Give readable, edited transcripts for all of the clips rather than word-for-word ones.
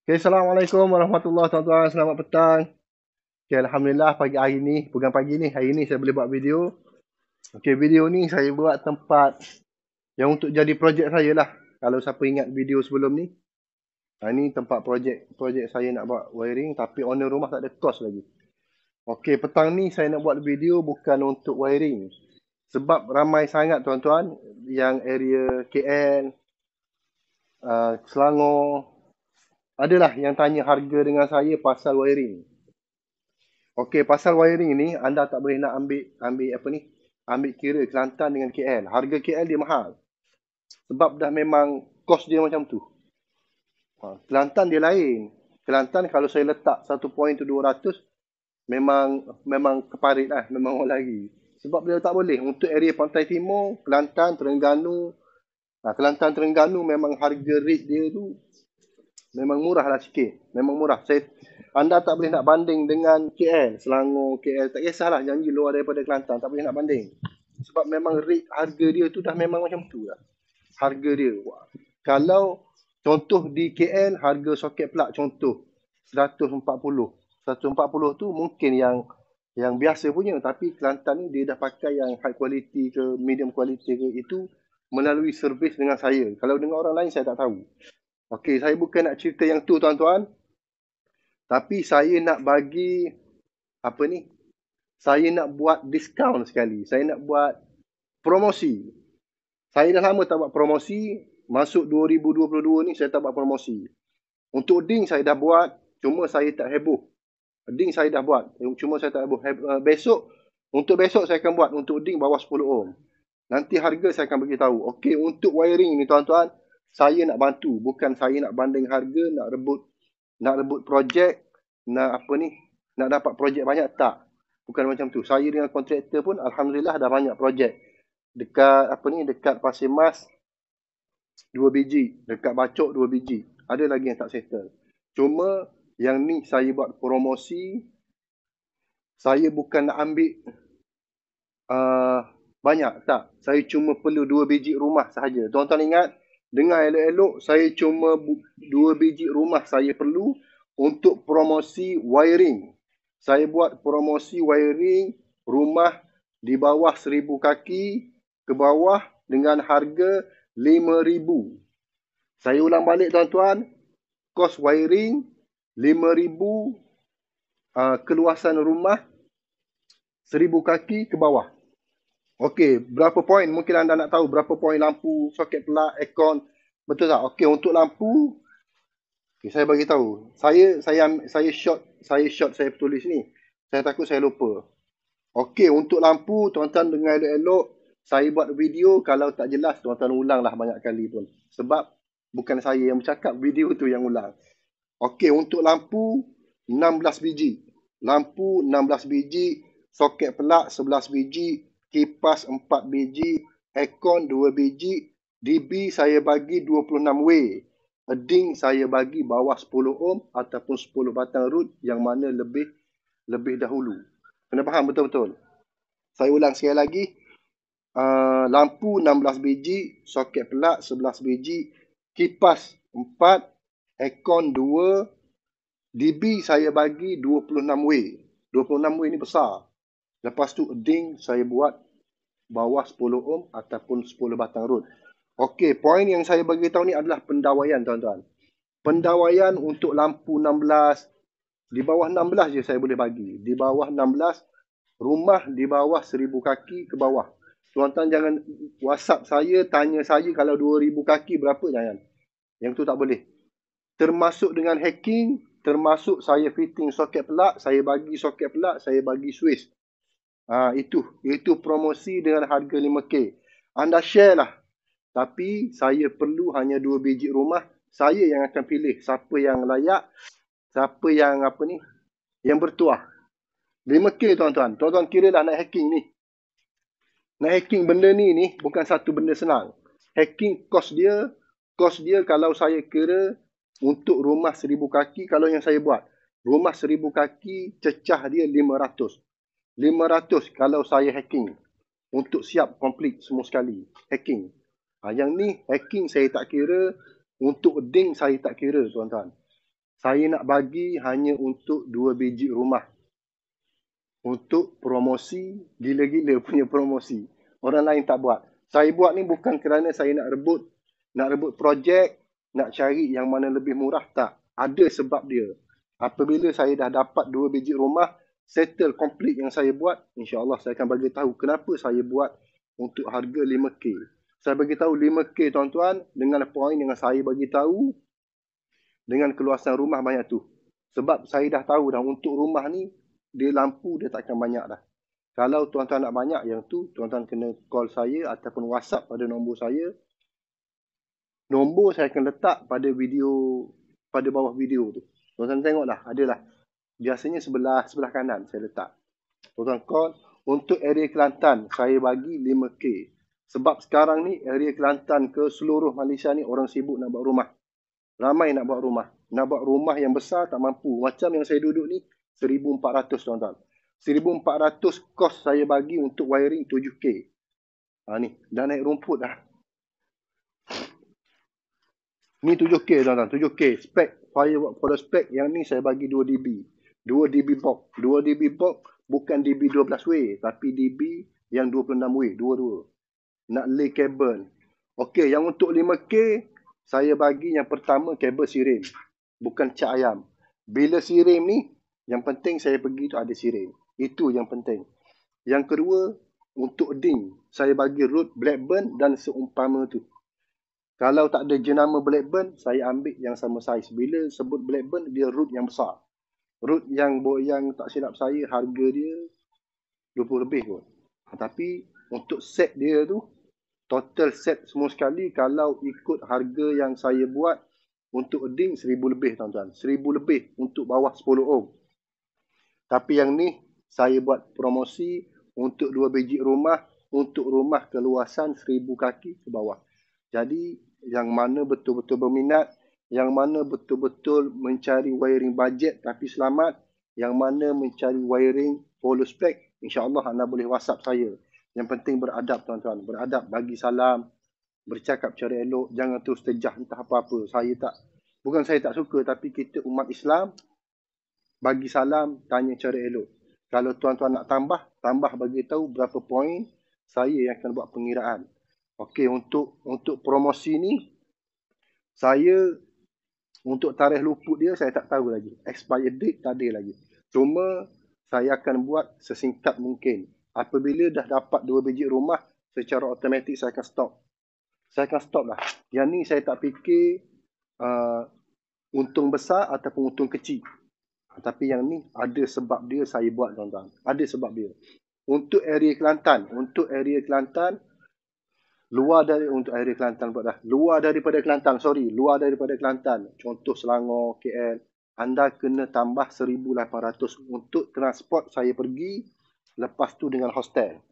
Okay, Assalamualaikum warahmatullahi tuan-tuan. Selamat petang. Okay, Alhamdulillah pagi hari ni, bukan pagi ni, hari ni saya boleh buat video. Okay, video ni saya buat tempat yang untuk jadi projek saya lah. Kalau siapa ingat video sebelum ni. Ini tempat projek saya nak buat wiring tapi owner rumah tak ada kos lagi. Okay, petang ni saya nak buat video bukan untuk wiring. Sebab ramai sangat tuan-tuan yang area KL, Selangor, adalah yang tanya harga dengan saya pasal wiring. Okey, pasal wiring ni anda tak boleh nak ambil apa ni? Ambil kira Kelantan dengan KL. Harga KL dia mahal. Sebab dah memang kos dia macam tu. Kelantan dia lain. Kelantan kalau saya letak 1 point tu 200 memang keparit lah, memang orang lagi. Sebab dia tak boleh untuk area Pantai Timur, Kelantan, Terengganu. Kelantan Terengganu memang harga rate dia tu memang murah lah sikit. Memang murah. Anda tak boleh nak banding dengan KL. Selangor, KL. Tak kisahlah janji luar daripada Kelantan. Tak boleh nak banding. Sebab memang rate harga dia tu dah memang macam tu lah. Harga dia. Kalau contoh di KL, harga soket plug contoh 140. 140 tu mungkin yang biasa punya. Tapi Kelantan ni dia dah pakai yang high quality ke medium quality ke. Itu melalui servis dengan saya. Kalau dengan orang lain saya tak tahu. Okey, saya bukan nak cerita yang tu tuan-tuan. Tapi saya nak bagi apa ni? Saya nak buat diskaun sekali. Saya nak buat promosi. Saya dah lama tak buat promosi. Masuk 2022 ni saya tak buat promosi. Untuk ding saya dah buat, cuma saya tak heboh. Ding saya dah buat, cuma saya tak heboh. Untuk besok saya akan buat untuk ding bawah 10 ohm. Nanti harga saya akan bagi tahu. Okey, untuk wiring ni tuan-tuan, saya nak bantu, bukan saya nak banding harga, nak rebut projek, nak apa ni, nak dapat projek banyak, tak. Bukan macam tu. Saya dengan kontraktor pun alhamdulillah dah banyak projek. Dekat apa ni, dekat Pasir Mas 2 biji, dekat Bacok 2 biji. Ada lagi yang tak settle. Cuma yang ni saya buat promosi. Saya bukan nak ambil banyak, tak. Saya cuma perlu 2 biji rumah sahaja. Tuan-tuan ingat, dengar elok-elok, saya cuma 2 biji rumah saya perlu untuk promosi wiring. Saya buat promosi wiring rumah di bawah 1000 kaki ke bawah dengan harga 5000. Saya ulang balik tuan-tuan, kos wiring 5000, keluasan rumah 1000 kaki ke bawah. Okey, berapa poin? Mungkin anda nak tahu berapa poin lampu, soket pelak, aircon. Betul tak? Okey, untuk lampu, okay, saya bagi tahu. Saya short saya tulis ni. Saya takut saya lupa. Okey, untuk lampu, tuan-tuan dengar elok-elok. Saya buat video, kalau tak jelas, tuan-tuan ulanglah banyak kali pun. Sebab bukan saya yang bercakap, video tu yang ulang. Okey, untuk lampu, 16 biji. Lampu 16 biji, soket pelak 11 biji, kipas 4 biji, aircon 2 biji, DB saya bagi 26W. Ding saya bagi bawah 10 ohm ataupun 10 batang root yang mana lebih dahulu. Kena faham betul-betul. Saya ulang sekali lagi. Lampu 16 biji, soket pelak 11 biji, kipas 4, aircon 2, DB saya bagi 26W. 26W ni besar. Lepas tu ding saya buat bawah 10 ohm ataupun 10 batang root. Okey, poin yang saya bagi tahu ni adalah pendawaian tuan-tuan. Pendawaian untuk lampu 16, di bawah 16 je saya boleh bagi. Di bawah 16, rumah di bawah 1000 kaki ke bawah. Tuan-tuan jangan WhatsApp saya, tanya saya kalau 2000 kaki berapa, jangan. Yang tu tak boleh. Termasuk dengan hacking, termasuk saya fitting soket pelak, saya bagi soket pelak, saya bagi switch. Itu promosi dengan harga 5K. Anda share lah. Tapi saya perlu hanya 2 biji rumah. Saya yang akan pilih siapa yang layak, siapa yang apa ni, yang bertuah. 5K tuan-tuan. Tuan-tuan kira dah nak hacking ni. Nak hacking benda ni bukan satu benda senang. Hacking kos dia kalau saya kira untuk rumah 1000 kaki, kalau yang saya buat, rumah 1000 kaki cecah dia 500. 500 kalau saya hacking. Untuk siap komplit semua sekali. Hacking. Yang ni hacking saya tak kira. Untuk ding saya tak kira tuan-tuan. Saya nak bagi hanya untuk 2 biji rumah. Untuk promosi, gila-gila punya promosi. Orang lain tak buat. Saya buat ni bukan kerana saya nak rebut projek, nak cari yang mana lebih murah, tak. Ada sebab dia. Apabila saya dah dapat 2 biji rumah, settle complete yang saya buat, insya-Allah saya akan bagi tahu kenapa saya buat untuk harga 5K. Saya bagi tahu 5K tuan-tuan dengan poin yang saya bagi tahu dengan keluasan rumah banyak tu. Sebab saya dah tahu dah untuk rumah ni dia lampu dia takkan banyak dah. Kalau tuan-tuan nak banyak yang tu, tuan-tuan kena call saya ataupun WhatsApp pada nombor saya. Nombor saya akan letak pada video, pada bawah video tu. Tuan-tuan tengoklah, adalah. Biasanya sebelah kanan saya letak. Tuan-tuan call. Untuk area Kelantan, saya bagi 5K. Sebab sekarang ni area Kelantan ke seluruh Malaysia ni orang sibuk nak buat rumah. Ramai nak buat rumah. Nak buat rumah yang besar tak mampu. Macam yang saya duduk ni, 1,400 tuan-tuan. 1,400 kos saya bagi untuk wiring 7K. Ni, dah naik rumput dah. Ni 7K tuan-tuan, 7K. Spek, firework for the spek. Yang ni saya bagi 2dB. 2dB box. 2dB box bukan DB 12W. Tapi DB yang 26W. Dua-dua. Nak lay kabel. Okey, yang untuk 5K, saya bagi yang pertama kabel sirim. Bukan cat ayam. Bila sirim ni, yang penting saya pergi tu ada sirim. Itu yang penting. Yang kedua, untuk ding, saya bagi root Blackburn dan seumpama tu. Kalau tak ada jenama Blackburn, saya ambil yang sama saiz. Bila sebut Blackburn, dia root yang besar. Root yang tak silap saya, harga dia 20 lebih kot. Tapi untuk set dia tu, total set semua sekali, kalau ikut harga yang saya buat, untuk ding 1,000 lebih tuan-tuan. 1,000 lebih untuk bawah 10 ohm. Tapi yang ni, saya buat promosi untuk 2 biji rumah, untuk rumah keluasan 1,000 kaki ke bawah. Jadi, yang mana betul-betul berminat, yang mana betul-betul mencari wiring budget tapi selamat, yang mana mencari wiring follow spec, insya-Allah anda boleh WhatsApp saya. Yang penting beradab tuan-tuan, beradab, bagi salam, bercakap cara elok, jangan terus terjah entah apa-apa. Bukan saya tak suka, tapi kita umat Islam, bagi salam, tanya cara elok. Kalau tuan-tuan nak tambah bagi tahu berapa poin, saya yang akan buat pengiraan. Okey, untuk promosi ni, saya untuk tarikh luput dia saya tak tahu lagi. Expired date tak ada lagi. Cuma saya akan buat sesingkat mungkin. Apabila dah dapat 2 biji rumah, secara automatik saya akan stop. Saya akan stop lah. Yang ni saya tak fikir untung besar ataupun untung kecil. Tapi yang ni ada sebab dia saya buat tuan-tuan. Ada sebab dia. Untuk area Kelantan, luar daripada Kelantan, contoh Selangor, KL, anda kena tambah 1,800 untuk transport saya pergi, lepas tu dengan hostel.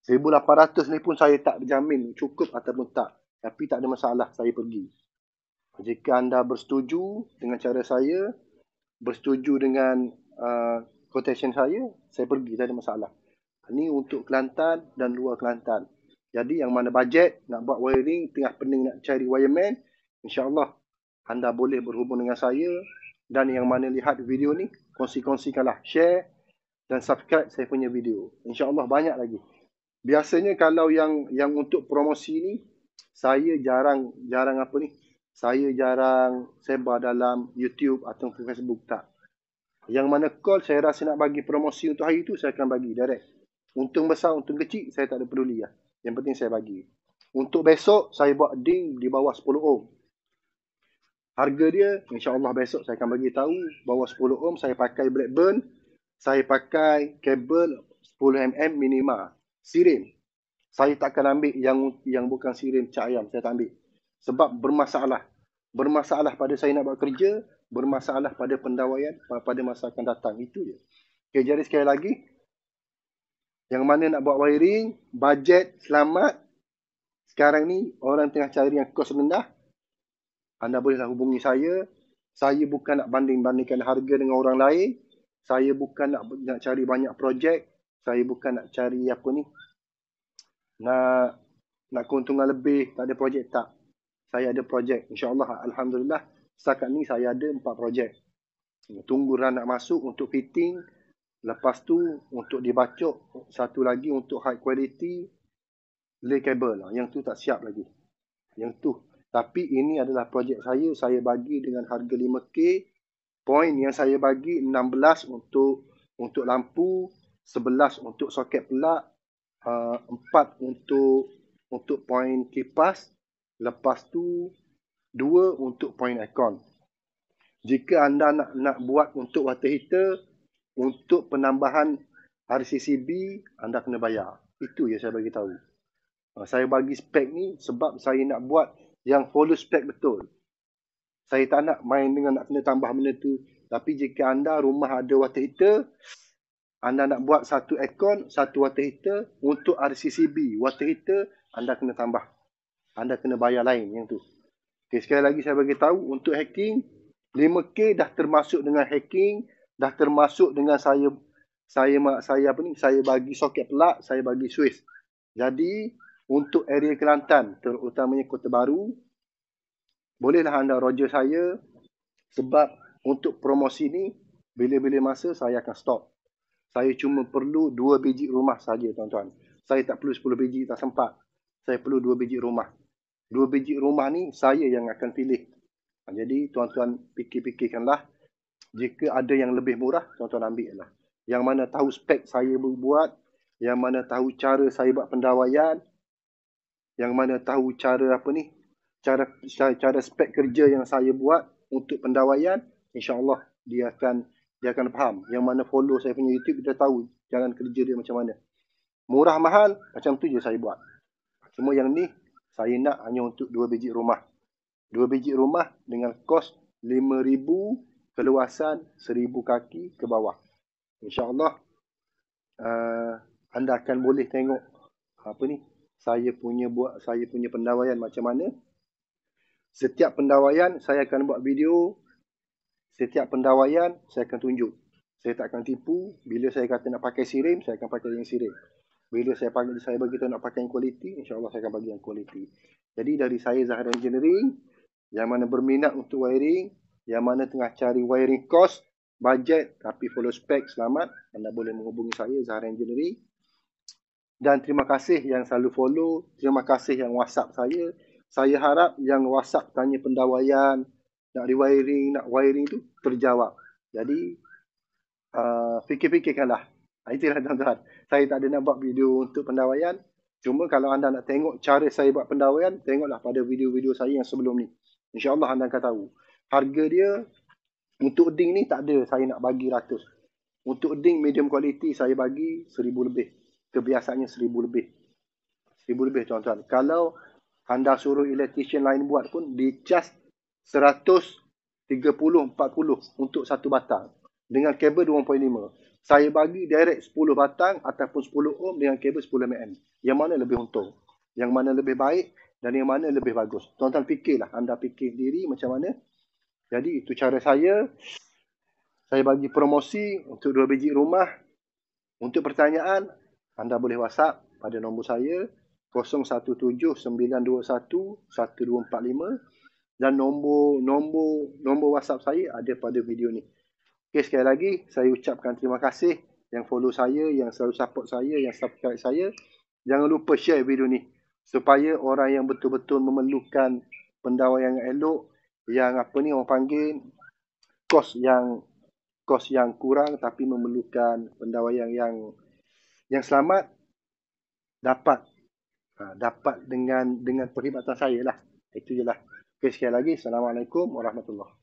1,800 ni pun saya tak berjamin cukup ataupun tak, tapi tak ada masalah, saya pergi. Jika anda bersetuju dengan cara saya, bersetuju dengan quotation saya pergi, tak ada masalah. Ini untuk Kelantan dan luar Kelantan. Jadi yang mana bajet nak buat wiring, tengah pening nak cari wireman, insya-Allah anda boleh berhubung dengan saya. Dan yang mana lihat video ni, kongsi-kongsikanlah, share dan subscribe saya punya video. Insya-Allah banyak lagi. Biasanya kalau yang untuk promosi ni, saya jarang saya jarang sebar dalam YouTube atau Facebook, tak. Yang mana call saya rasa nak bagi promosi untuk hari tu, saya akan bagi direct. Untung besar, untung kecil, saya tak ada peduli lah. Yang penting saya bagi. Untuk besok, saya buat ding di bawah 10 ohm. Harga dia, insya-Allah besok saya akan bagi tahu. Bawah 10 ohm, saya pakai Blackburn. Saya pakai kabel 10mm minima. Sirim. Saya tak akan ambil yang bukan sirim cat ayam. Saya tak ambil. Sebab bermasalah. Bermasalah pada saya nak buat kerja. Bermasalah pada pendawaian pada masa akan datang. Itu je. Okay, jadi sekali lagi, yang mana nak buat wiring, bajet, selamat. Sekarang ni, orang tengah cari yang kos rendah. Anda bolehlah hubungi saya. Saya bukan nak banding-bandingkan harga dengan orang lain. Saya bukan nak cari banyak projek. Saya bukan nak cari nak keuntungan lebih. Tak ada projek, tak. Saya ada projek. InsyaAllah, Alhamdulillah. Setakat ni saya ada 4 projek. Tunggu run nak masuk untuk fitting. Lepas tu untuk dibacok. Satu lagi untuk high quality lay kabel. Yang tu tak siap lagi. Yang tu. Tapi ini adalah projek saya. Saya bagi dengan harga 5K. Poin yang saya bagi 16 untuk lampu, 11 untuk soket pelak, 4 untuk poin kipas, lepas tu 2 untuk poin aircon. Jika anda nak buat untuk water heater, untuk penambahan RCCB, anda kena bayar. Itu yang saya bagi tahu. Saya bagi spek ni sebab saya nak buat yang follow spek betul. Saya tak nak main dengan nak kena tambah benda tu. Tapi jika anda rumah ada water heater, anda nak buat satu aircon, satu water heater, untuk RCCB water heater, anda kena tambah. Anda kena bayar lain yang tu. Okay, sekali lagi saya bagi tahu untuk hacking, 5K dah termasuk dengan hacking, dah termasuk dengan saya bagi soket pelak, saya bagi switch. Jadi untuk area Kelantan, terutamanya Kota Baru, bolehlah anda roger saya sebab untuk promosi ni bila-bila masa saya akan stop. Saya cuma perlu 2 biji rumah saja tuan-tuan. Saya tak perlu 10 biji, tak sempat. Saya perlu 2 biji rumah. 2 biji rumah ni saya yang akan pilih. Jadi tuan-tuan fikir-fikirkanlah. Jika ada yang lebih murah, tuan-tuan ambil lah. Yang mana tahu spek saya buat, yang mana tahu cara saya buat pendawaian, yang mana tahu cara cara spek kerja yang saya buat untuk pendawaian, insya-Allah dia akan faham. Yang mana follow saya punya YouTube, dia tahu jalan kerja dia macam mana. Murah mahal macam tu je saya buat. Cuma yang ni saya nak hanya untuk 2 biji rumah. 2 biji rumah dengan kos 5,000, keluasan 1,000 kaki ke bawah. Insya-Allah anda akan boleh tengok saya punya pendawaian macam mana. Setiap pendawaian saya akan buat video. Setiap pendawaian saya akan tunjuk. Saya tak akan tipu. Bila saya kata nak pakai sirim, saya akan pakai yang sirim. Bila saya bagi tahu nak pakai yang quality, insya-Allah saya akan bagi yang quality. Jadi dari saya, Zahra Engineering, yang mana berminat untuk wiring, yang mana tengah cari wiring cost, budget tapi follow spec, selamat, anda boleh menghubungi saya, Zahra Engineering. Dan terima kasih yang selalu follow, terima kasih yang WhatsApp saya. Saya harap yang WhatsApp tanya pendawaian, nak wiring tu terjawab. Jadi fikir-fikirkanlah. Itulah tuan-tuan. Saya tak ada nak buat video untuk pendawaian. Cuma kalau anda nak tengok cara saya buat pendawaian, tengoklah pada video-video saya yang sebelum ni. InsyaAllah anda akan tahu. Harga dia untuk ding ni tak ada saya nak bagi ratus. Untuk ding medium quality saya bagi 1,000 lebih. Kebiasaannya 1,000 lebih. 1,000 lebih tuan-tuan. Kalau anda suruh electrician lain buat pun dicas 130-40 untuk satu batang. Dengan kabel 2.5. Saya bagi direct 10 batang ataupun 10 ohm dengan kabel 10 mm. Yang mana lebih untung? Yang mana lebih baik? Dan yang mana lebih bagus? Tuan-tuan fikirlah. Anda fikir diri macam mana? Jadi itu cara saya. Saya bagi promosi untuk 2 biji rumah. Untuk pertanyaan, anda boleh WhatsApp pada nombor saya 0179211245 dan nombor WhatsApp saya ada pada video ni. Okey, sekali lagi saya ucapkan terima kasih yang follow saya, yang selalu support saya, yang subscribe saya. Jangan lupa share video ni supaya orang yang betul-betul memerlukan pendawaian yang elok, yang orang panggil kos yang kurang tapi memerlukan pendawaian yang selamat, dapat dengan perkhidmatan saya lah. Itu je lah. Okay, sekali lagi. Assalamualaikum warahmatullahi wabarakatuh.